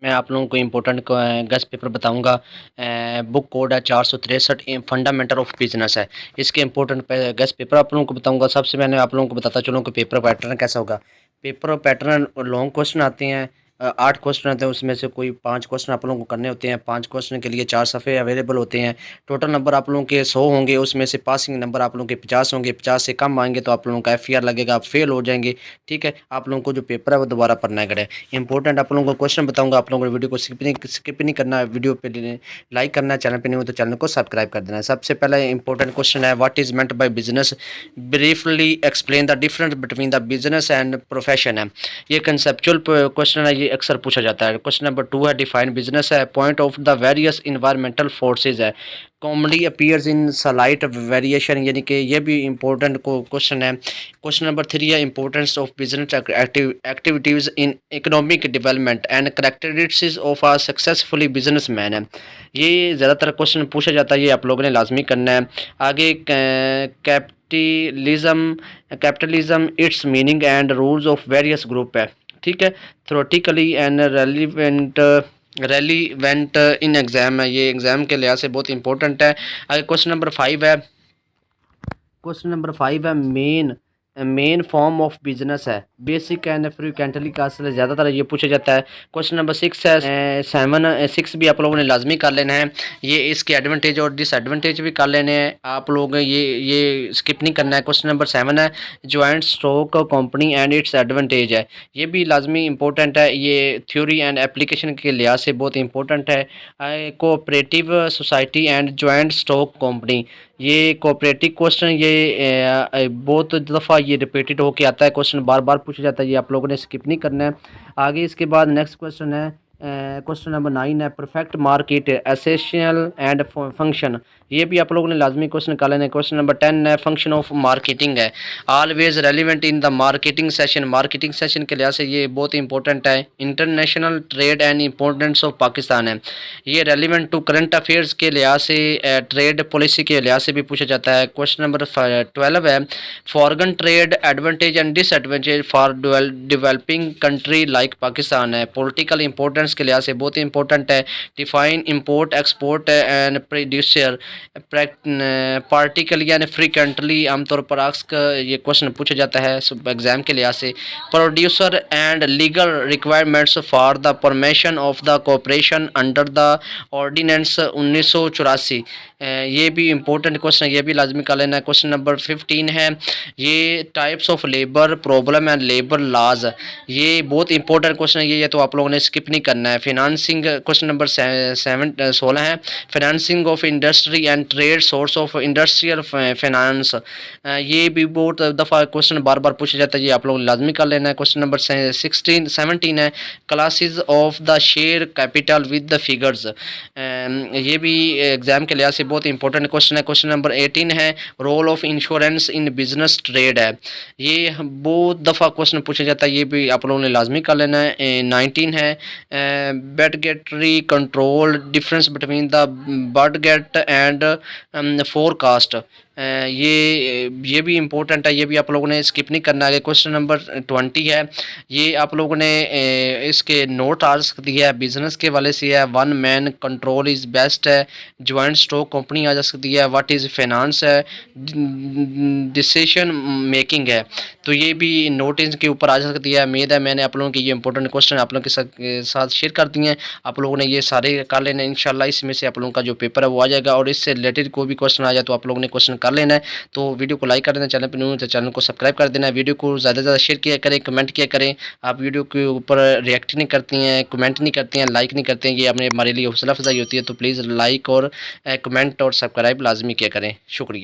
मैं आप लोगों को इम्पोर्टेंट गेस्ट पेपर बताऊंगा। बुक कोड है 463 फंडामेंटल ऑफ बिजनेस है। इसके इम्पोर्टेंट गेस्ट पेपर आप लोगों को बताऊंगा। सबसे मैंने आप लोगों को बताता चलूँ कि पेपर पैटर्न कैसा होगा। पेपर पैटर्न लॉन्ग क्वेश्चन आते हैं, 8 क्वेश्चन आते हैं, उसमें से कोई 5 क्वेश्चन आप लोगों को करने होते हैं। 5 क्वेश्चन के लिए 4 सफ़े अवेलेबल होते हैं। टोटल नंबर आप लोगों के 100 होंगे, उसमें से पासिंग नंबर आप लोगों के 50 होंगे। 50 से कम आएंगे तो आप लोगों का FER लगेगा, आप फेल हो जाएंगे। ठीक है, आप लोगों को जो पेपर है वो दोबारा पढ़ना है। इंपॉर्टेंट आप लोगों को क्वेश्चन बताऊंगा। आप लोगों को वीडियो को स्किप नहीं करना है। वीडियो पे लाइक करना है, चैनल पे नहीं हो तो चैनल को सब्सक्राइब कर देना है। सबसे पहला इंपॉर्टेंट क्वेश्चन है, what is meant by business, briefly explain the difference between the business and profession है। ये कंसेप्चुअल क्वेश्चन है, ये अक्सर पूछा जाता है। क्वेश्चन नंबर 2 है, डिफाइन बिजनेस है, point of the various environmental forces है, कॉमनली अपीयर्स इन सलाइट वेरिएशन, यानी कि ये भी इंपॉर्टेंट क्वेश्चन है। क्वेश्चन नंबर 3 है, importance of business activities in economic development and characteristics of a successfully businessman है। ये ज़्यादातर क्वेश्चन पूछा जाता है, ये आप लोगों ने लाजमी करना है। आगे capitalism it's meaning and rules of various group है। ठीक है, theoretically and relevant in exam है, ये एग्ज़ाम के लिहाज से बहुत इंपॉर्टेंट है। आगे क्वेश्चन नंबर 5 है, मेन फॉर्म ऑफ बिजनेस है, बेसिक एंड फ्रीक्वेंटली का ज़्यादातर ये पूछा जाता है। क्वेश्चन नंबर 6 है, 6 भी आप लोगों ने लाजमी कर लेना है। ये इसके एडवांटेज और डिसएडवांटेज भी कर लेने हैं आप लोग, ये स्किप नहीं करना है। क्वेश्चन नंबर 7 है, joint stock company and it's advantage है, ये भी लाजमी इंपॉर्टेंट है। ये थ्योरी एंड एप्लीकेशन के लिहाज से बहुत इंपॉर्टेंट है। Cooperative society and joint stock company, ये कोऑपरेटिव क्वेश्चन, ये बहुत दफ़ा ये रिपीटेड होके आता है, क्वेश्चन बार बार पूछा जाता है, ये आप लोगों ने स्किप नहीं करना है। आगे इसके बाद नेक्स्ट क्वेश्चन है, क्वेश्चन नंबर 9 है, perfect market essential and function, ये भी आप लोगों ने लाजमी क्वेश्चन निकाले हैं। क्वेश्चन नंबर 10 है, फंक्शन ऑफ मार्केटिंग है, always relevant in the marketing session के लिहाज से ये बहुत इंपॉर्टेंट है। International trade and importance of Pakistan है, ये रेलिवेंट टू करंट अफेयर्स के लिहाज से, ट्रेड पॉलिसी के लिहाज से भी पूछा जाता है। क्वेश्चन नंबर 12 है, foreign trade advantage and disadvantage for developing country like Pakistan है, पॉलिटिकल इंपॉर्टेंस के लिहाज से बहुत इंपॉर्टेंट है। Define import export and producer particularly यानी फ्रीक्वेंटली आमतौर पर ये क्वेश्चन पूछा जाता है एग्जाम के लिहाज से। Producer and legal requirements for the permission of the corporation under the ordinance 1984, ये भी इंपॉर्टेंट क्वेश्चन है, ये भी लाजमी कर लेना है। क्वेश्चन नंबर 15 है, ये types of labour problem and labour laws, ये बहुत इंपॉर्टेंट क्वेश्चन है, ये तो आप लोगों ने स्किप नहीं करना है। फिनांसिंग क्वेश्चन नंबर 16 है, financing of industry and trade source of industrial finance, ये भी बहुत दफ़ा क्वेश्चन बार बार पूछा जाता है, ये आप लोग लाजमी कर लेना है। क्वेश्चन नंबर 17 है, classes of the share capital with the figures, ये भी एग्जाम के लिहाज से बहुत इंपॉर्टेंट क्वेश्चन है। क्वेश्चन नंबर 18 है, role of insurance in business trade है, ये बहुत दफ़ा क्वेश्चन पूछा जाता है, ये भी आप लोगों ने लाजमी कर लेना है। 19 है, budgetary control difference between the budget and forecast, ये भी इम्पोर्टेंट है, ये भी आप लोगों ने स्किप नहीं करना है। क्वेश्चन नंबर 20 है, ये आप लोगों ने इसके नोट आ सकती है, बिजनेस के वाले से है। One man control is best है, जॉइंट स्टॉक कंपनी आ जा सकती है। व्हाट इज़ फाइनेंस है, डिसीजन मेकिंग है, तो ये भी नोटिस के ऊपर आ सकती है। उम्मीद है मैंने आप लोगों के ये इंपॉर्टेंट क्वेश्चन आप लोगों के साथ शेयर कर दिए हैं, आप लोगों ने ये सारे कर लेना है। इंशाल्लाह इसमें से आप लोगों का जो पेपर है वो आ जाएगा, और इससे रिलेटेड कोई भी क्वेश्चन आ जाए तो आप लोगों ने क्वेश्चन कर लेना है। तो वीडियो को लाइक कर देना, चैनल पर न्यू तो चैनल को सब्सक्राइब कर देना है। वीडियो को ज़्यादा से ज़्यादा शेयर किया करें, कमेंट किया करें। आप वीडियो के ऊपर रिएक्ट नहीं करती हैं, कमेंट नहीं करते हैं, लाइक नहीं करते हैं, ये हमारे लिए हौसला अफजाई होती है। तो प्लीज़ लाइक और कमेंट और सब्सक्राइब लाजमी किया करें। शुक्रिया।